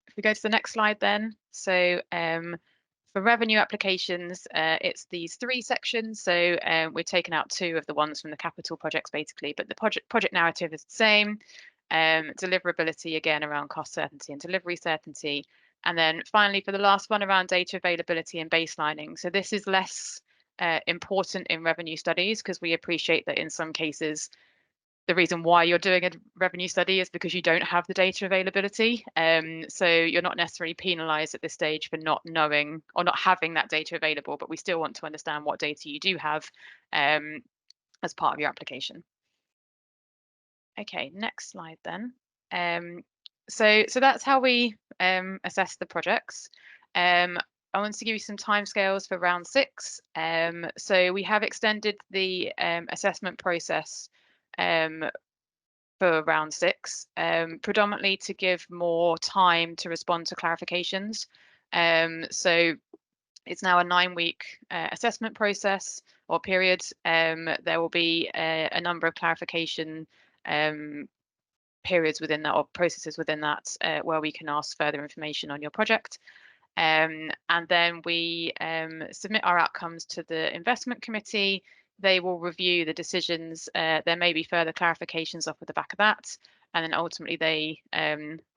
If we go to the next slide then. So for revenue applications, it's these 3 sections. So we've taken out 2 of the ones from the capital projects, basically, but the project narrative is the same. Deliverability, again, around cost certainty and delivery certainty. And then finally, for the last one, around data availability and baselining. So this is less important in revenue studies, because we appreciate that in some cases, the reason why you're doing a revenue study is because you don't have the data availability. So you're not necessarily penalised at this stage for not knowing or not having that data available, but we still want to understand what data you do have as part of your application. Okay, next slide then. So that's how we assess the projects. I want to give you some timescales for round 6. So we have extended the assessment process for round 6, predominantly to give more time to respond to clarifications. So it's now a 9-week assessment process or period. There will be a number of clarification periods within that, or processes within that, where we can ask further information on your project. And then we submit our outcomes to the investment committee. They will review the decisions. There may be further clarifications off of the back of that. And then ultimately they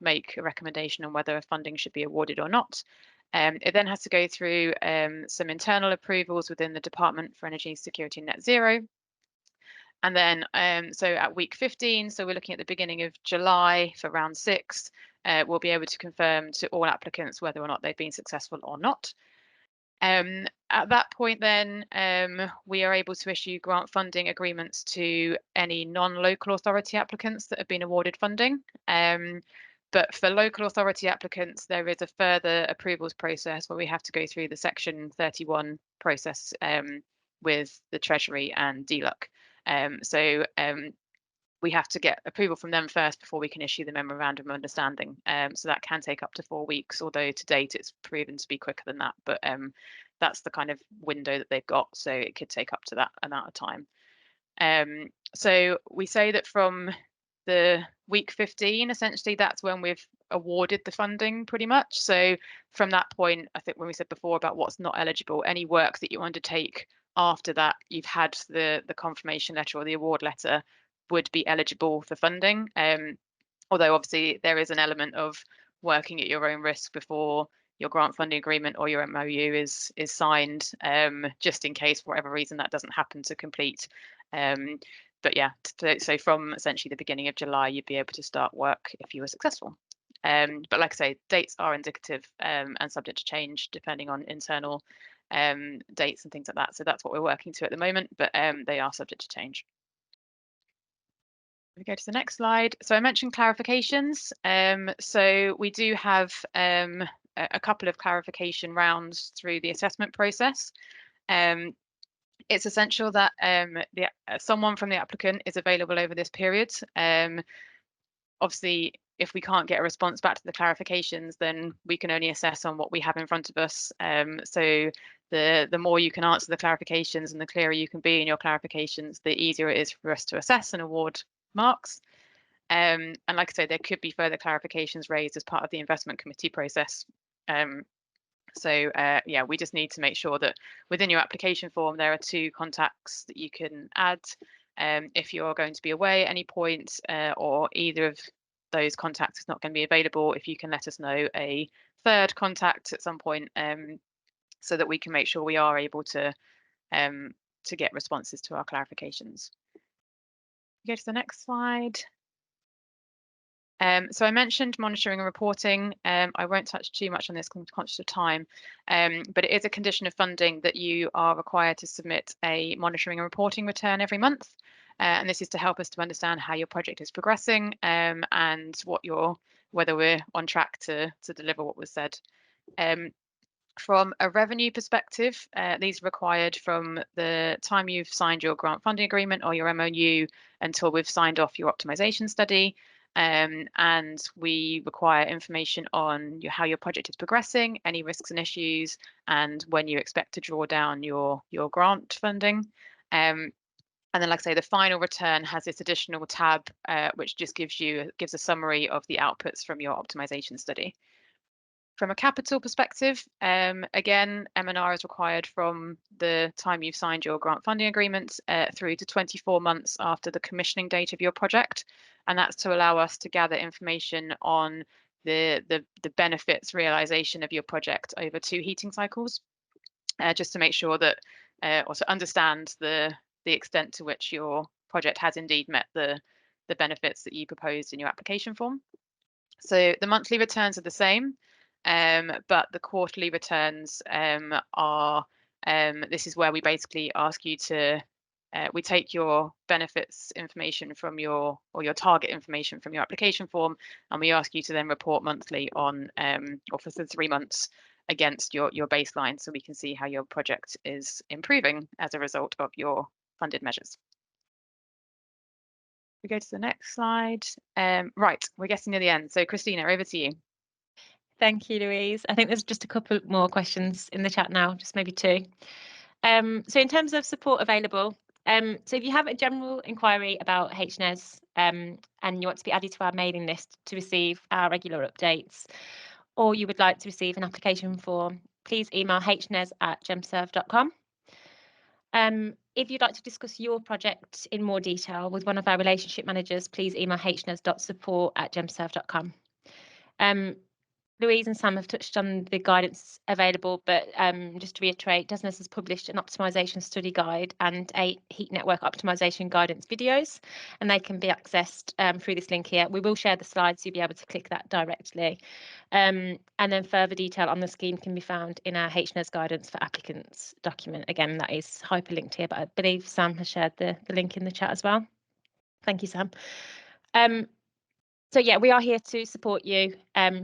make a recommendation on whether funding should be awarded or not. It then has to go through some internal approvals within the Department for Energy Security and Net Zero. And then, so at week 15, so we're looking at the beginning of July for round 6, we'll be able to confirm to all applicants whether or not they've been successful or not. At that point then, we are able to issue grant funding agreements to any non-local authority applicants that have been awarded funding. But for local authority applicants, there is a further approvals process where we have to go through the Section 31 process with the Treasury and DLUC. So we have to get approval from them first before we can issue the memorandum of understanding. So that can take up to 4 weeks, although to date it's proven to be quicker than that. But that's the kind of window that they've got, so it could take up to that amount of time. So we say that from the week 15, essentially, that's when we've awarded the funding pretty much. So from that point, I think when we said before about what's not eligible, any work that you undertake after that, you've had the confirmation letter or the award letter, would be eligible for funding. Although obviously there is an element of working at your own risk before your grant funding agreement or your MOU is signed, just in case for whatever reason that doesn't happen to complete. But yeah, so from essentially the beginning of July, you'd be able to start work if you were successful. But like I say, dates are indicative and subject to change depending on internal dates and things like that. So that's what we're working to at the moment, but they are subject to change. We go to the next slide. So I mentioned clarifications. So we do have a couple of clarification rounds through the assessment process. It's essential that someone from the applicant is available over this period. Obviously, if we can't get a response back to the clarifications, then we can only assess on what we have in front of us. So the more you can answer the clarifications and the clearer you can be in your clarifications, the easier it is for us to assess and award marks. And like I say, there could be further clarifications raised as part of the investment committee process. Yeah, we just need to make sure that within your application form there are 2 contacts that you can add if you're going to be away at any point, or either of those contacts is not going to be available. If you can let us know a 3rd contact at some point, so that we can make sure we are able to get responses to our clarifications. Go to the next slide. So I mentioned monitoring and reporting. I won't touch too much on this because I'm conscious of time, but it is a condition of funding that you are required to submit a monitoring and reporting return every month. And this is to help us to understand how your project is progressing, and whether we're on track to deliver what was said. From a revenue perspective, these are required from the time you've signed your grant funding agreement or your MOU until we've signed off your optimization study. And we require information on how your project is progressing, any risks and issues, and when you expect to draw down your grant funding. And then, like I say, the final return has this additional tab, which just gives a summary of the outputs from your optimization study. From a capital perspective, again, M&R is required from the time you've signed your grant funding agreement through to 24 months after the commissioning date of your project. And that's to allow us to gather information on the benefits realization of your project over 2 heating cycles, just to make sure that, or to understand the extent to which your project has indeed met the benefits that you proposed in your application form. So the monthly returns are the same. But the quarterly returns are, this is where we basically ask you to, we take your benefits information from your target information from your application form, and we ask you to then report monthly on, or for 3 months against your baseline, so we can see how your project is improving as a result of your funded measures. We go to the next slide. Right, we're getting near the end. So Christina, over to you. Thank you, Louise. I think there's just a couple more questions in the chat now, just maybe 2. So in terms of support available, so if you have a general inquiry about HNES and you want to be added to our mailing list to receive our regular updates, or you would like to receive an application form, please email hnes@gemserve.com. If you'd like to discuss your project in more detail with one of our relationship managers, please email hnes.support@gemserve.com. Louise and Sam have touched on the guidance available, but just to reiterate, DESNZ has published an optimization study guide and 8 heat network optimization guidance videos, and they can be accessed through this link here. We will share the slides, so you'll be able to click that directly. And then further detail on the scheme can be found in our HNES guidance for applicants document. Again, that is hyperlinked here, but I believe Sam has shared the link in the chat as well. Thank you, Sam. So yeah, we are here to support you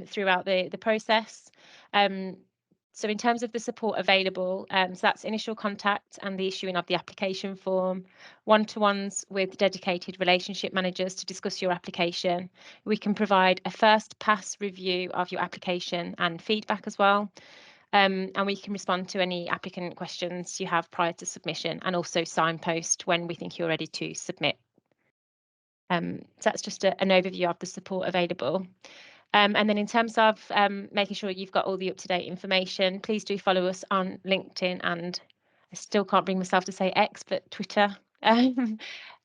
throughout the process. So in terms of the support available, so that's initial contact and the issuing of the application form, one-to-ones with dedicated relationship managers to discuss your application. We can provide a first pass review of your application and feedback as well. And we can respond to any applicant questions you have prior to submission, and also signpost when we think you're ready to submit. So that's just an overview of the support available. And then in terms of making sure you've got all the up-to-date information, please do follow us on LinkedIn, and I still can't bring myself to say X, but Twitter. And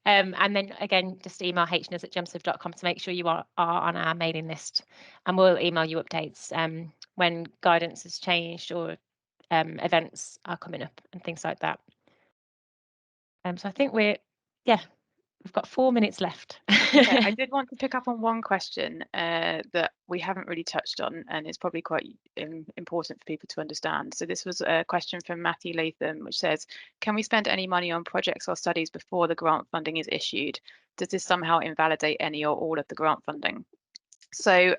then again, just email hnes@gemserve.com to make sure you are on our mailing list, and we'll email you updates when guidance has changed or events are coming up and things like that. So I think we've got 4 minutes left. Okay, I did want to pick up on one question that we haven't really touched on, and it's probably quite important for people to understand. So this was a question from Matthew Latham, which says, can we spend any money on projects or studies before the grant funding is issued? Does this somehow invalidate any or all of the grant funding? So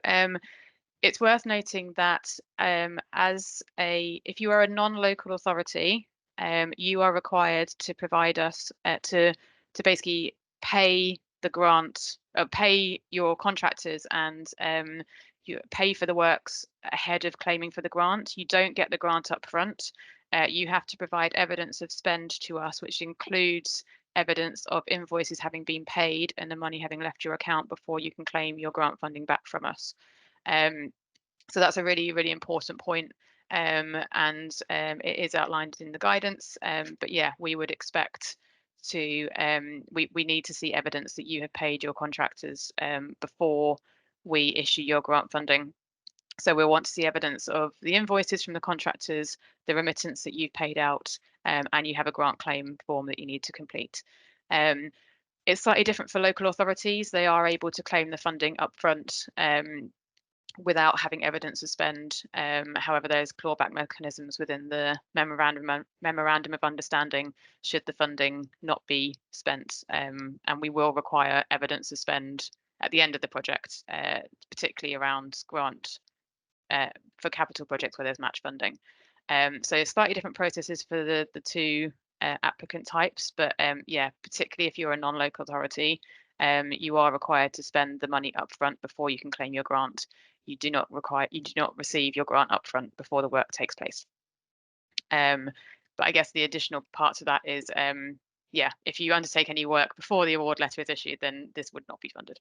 it's worth noting that if you are a non-local authority, you are required to provide us to basically pay the grant, pay your contractors, and you pay for the works ahead of claiming for the grant. You don't get the grant up front. You have to provide evidence of spend to us, which includes evidence of invoices having been paid and the money having left your account before you can claim your grant funding back from us. So that's a really, really important point, and it is outlined in the guidance. But yeah, we would expect to we need to see evidence that you have paid your contractors before we issue your grant funding. So we'll want to see evidence of the invoices from the contractors, the remittance that you've paid out, and you have a grant claim form that you need to complete. It's slightly different for local authorities. They are able to claim the funding upfront without having evidence of spend. However, there's clawback mechanisms within the memorandum of understanding should the funding not be spent, and we will require evidence of spend at the end of the project, particularly around grant for capital projects where there's match funding. So slightly different processes for the two applicant types, but yeah, particularly if you're a non-local authority, you are required to spend the money upfront before you can claim your grant. You do not receive your grant upfront before the work takes place. But I guess the additional part to that is, yeah, if you undertake any work before the award letter is issued, then this would not be funded.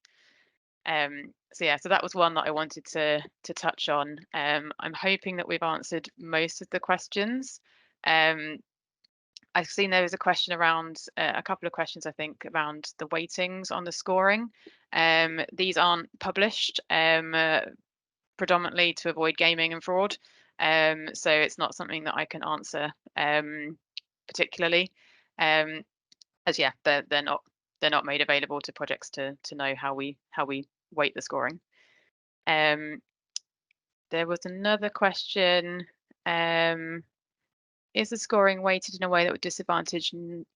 So yeah, so that was one that I wanted to touch on. I'm hoping that we've answered most of the questions. I've seen there was a question around a couple of questions, I think, around the weightings on the scoring. These aren't published predominantly to avoid gaming and fraud. So it's not something that I can answer particularly, as yeah, they're not made available to projects to know how we weight the scoring. There was another question. Is the scoring weighted in a way that would disadvantage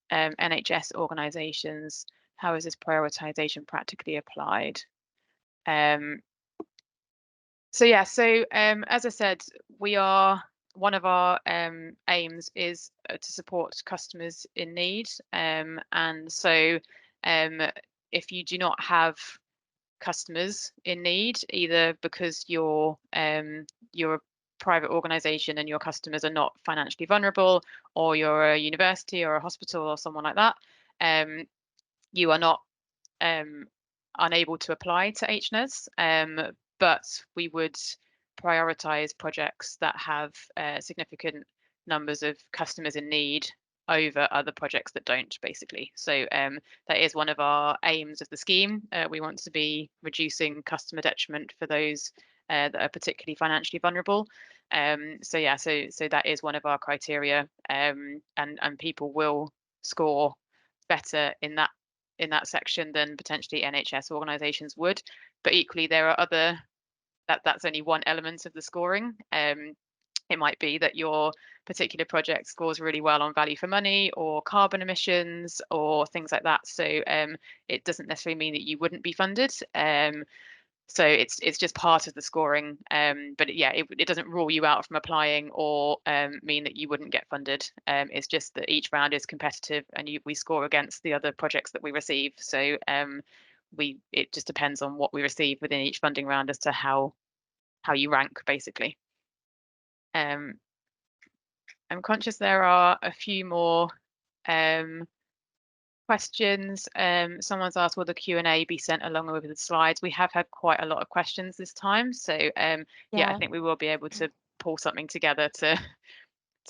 NHS organisations? How is this prioritisation practically applied? So yeah, so as I said, one of our aims is to support customers in need, and so if you do not have customers in need, either because you're a private organisation and your customers are not financially vulnerable, or you're a university or a hospital or someone like that, you are not unable to apply to HNES, but we would prioritise projects that have significant numbers of customers in need over other projects that don't, basically. So that is one of our aims of the scheme. We want to be reducing customer detriment for those that are particularly financially vulnerable. So yeah, so that is one of our criteria, and people will score better in that section than potentially NHS organisations would. But equally, there are other that's only one element of the scoring. It might be that your particular project scores really well on value for money or carbon emissions or things like that. So it doesn't necessarily mean that you wouldn't be funded. So it's just part of the scoring. But yeah, it doesn't rule you out from applying or mean that you wouldn't get funded. It's just that each round is competitive and we score against the other projects that we receive. So it just depends on what we receive within each funding round as to how you rank, basically. I'm conscious there are a few more questions. Someone's asked, will the Q&A be sent along with the slides? We have had quite a lot of questions this time, so yeah, I think we will be able to pull something together to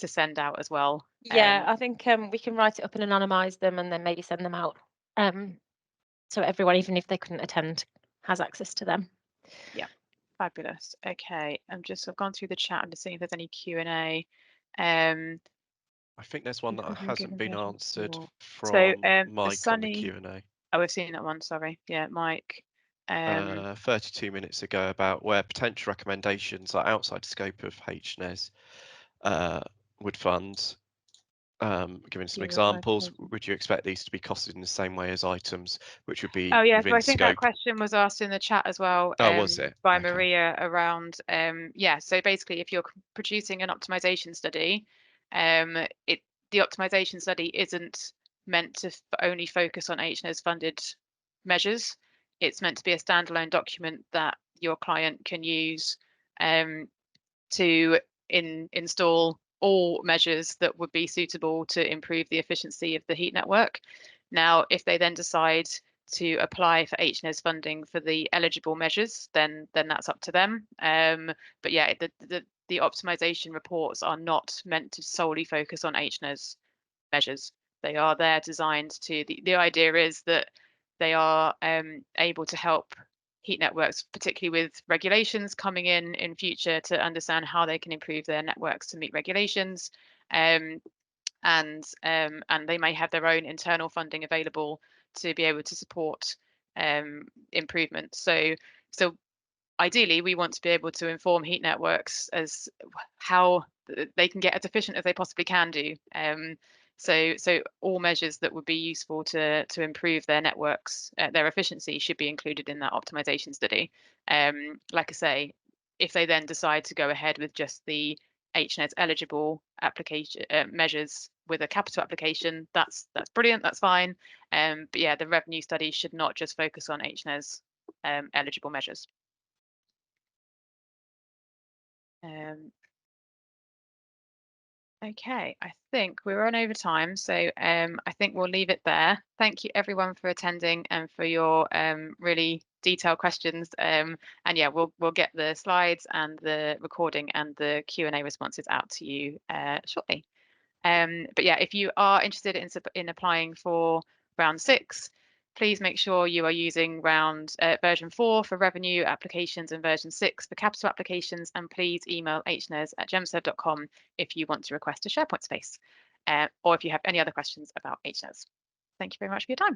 send out as well. Yeah, I think we can write it up and anonymise them and then maybe send them out, so everyone, even if they couldn't attend, has access to them. Yeah, fabulous. Okay, I've gone through the chat and just seeing if there's any Q&A. I think there's one that hasn't been answered from Mike on the Q&A. Oh, we've seen that one, sorry. Yeah, Mike. 32 minutes ago, about where potential recommendations are outside the scope of HNES would fund. Giving some examples, would you expect these to be costed in the same way as items which would be yeah, within so I think scope? that question was asked in the chat as well. Was it? By Okay. Maria around, yeah, so basically if you're producing an optimization study, the optimization study isn't meant to only focus on HNES funded measures. It's meant to be a standalone document that your client can use to install all measures that would be suitable to improve the efficiency of the heat network. Now, if they then decide to apply for HNES funding for the eligible measures, then that's up to them. But yeah, the optimization reports are not meant to solely focus on HNES measures. They are there designed to, the idea is that they are able to help heat networks, particularly with regulations coming in future, to understand how they can improve their networks to meet regulations. And they may have their own internal funding available to be able to support improvement. So ideally, we want to be able to inform heat networks as how they can get as efficient as they possibly can do. So all measures that would be useful to improve their networks, their efficiency, should be included in that optimization study. Like I say, if they then decide to go ahead with just the HNES eligible application measures with a capital application, that's brilliant, that's fine. But yeah, the revenue study should not just focus on HNES eligible measures. Okay, I think we're on over time, so I think we'll leave it there. Thank you everyone for attending and for your really detailed questions. And yeah, we'll get the slides and the recording and the Q&A responses out to you shortly. But yeah, if you are interested in applying for round 6, please make sure you are using version 4 for revenue applications and version 6 for capital applications, and please email hnes@gemserve.com if you want to request a SharePoint space, or if you have any other questions about HNES. Thank you very much for your time.